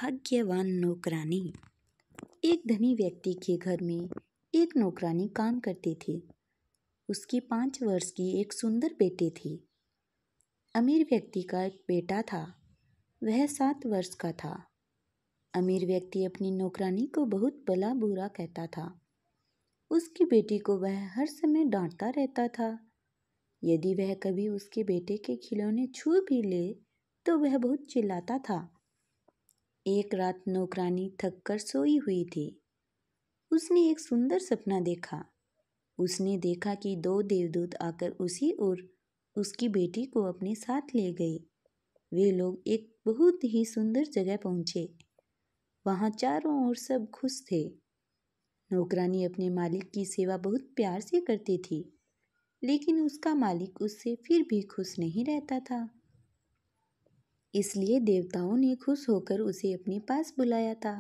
भाग्यवान नौकरानी। एक धनी व्यक्ति के घर में एक नौकरानी काम करती थी। उसकी 5 वर्ष की एक सुंदर बेटी थी। अमीर व्यक्ति का एक बेटा था, वह 7 वर्ष का था। अमीर व्यक्ति अपनी नौकरानी को बहुत भला बुरा कहता था। उसकी बेटी को वह हर समय डांटता रहता था। यदि वह कभी उसके बेटे के खिलौने छू भी ले तो वह बहुत चिल्लाता था। एक रात नौकरानी थक कर सोई हुई थी। उसने एक सुंदर सपना देखा। उसने देखा कि 2 देवदूत आकर उसी और उसकी बेटी को अपने साथ ले गए। वे लोग एक बहुत ही सुंदर जगह पहुंचे। वहां चारों ओर सब खुश थे। नौकरानी अपने मालिक की सेवा बहुत प्यार से करती थी, लेकिन उसका मालिक उससे फिर भी खुश नहीं रहता था। इसलिए देवताओं ने खुश होकर उसे अपने पास बुलाया था,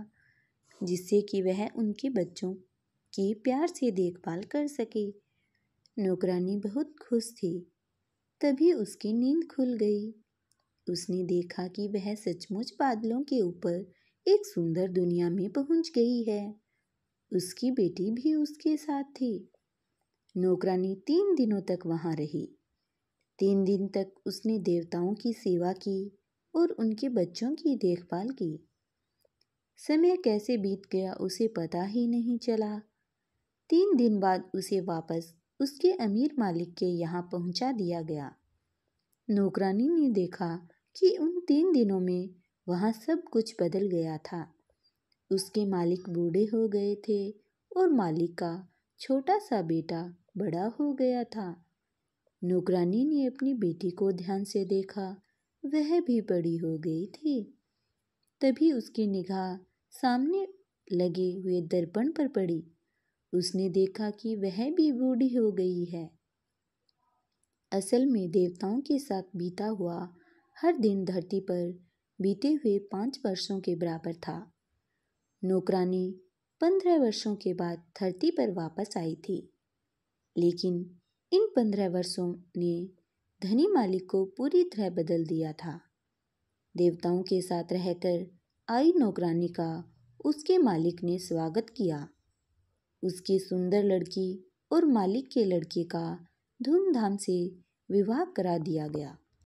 जिससे कि वह उनके बच्चों की प्यार से देखभाल कर सके। नौकरानी बहुत खुश थी। तभी उसकी नींद खुल गई। उसने देखा कि वह सचमुच बादलों के ऊपर एक सुंदर दुनिया में पहुंच गई है। उसकी बेटी भी उसके साथ थी। नौकरानी 3 दिनों तक वहां रही। 3 दिन तक उसने देवताओं की सेवा की और उनके बच्चों की देखभाल की। समय कैसे बीत गया उसे पता ही नहीं चला। 3 दिन बाद उसे वापस उसके अमीर मालिक के यहाँ पहुँचा दिया गया। नौकरानी ने देखा कि उन 3 दिनों में वहाँ सब कुछ बदल गया था। उसके मालिक बूढ़े हो गए थे और मालिक का छोटा सा बेटा बड़ा हो गया था। नौकरानी ने अपनी बेटी को ध्यान से देखा, वह भी बड़ी हो गई थी। तभी उसकी निगाह सामने लगे हुए दर्पण पर पड़ी। उसने देखा कि वह भी बूढ़ी हो गई है। असल में देवताओं के साथ बीता हुआ हर दिन धरती पर बीते हुए 5 वर्षों के बराबर था। नौकरानी 15 वर्षों के बाद धरती पर वापस आई थी, लेकिन इन 15 वर्षों ने धनी मालिक को पूरी तरह बदल दिया था। देवताओं के साथ रहकर आई नौकरानी का उसके मालिक ने स्वागत किया। उसकी सुंदर लड़की और मालिक के लड़के का धूमधाम से विवाह करा दिया गया।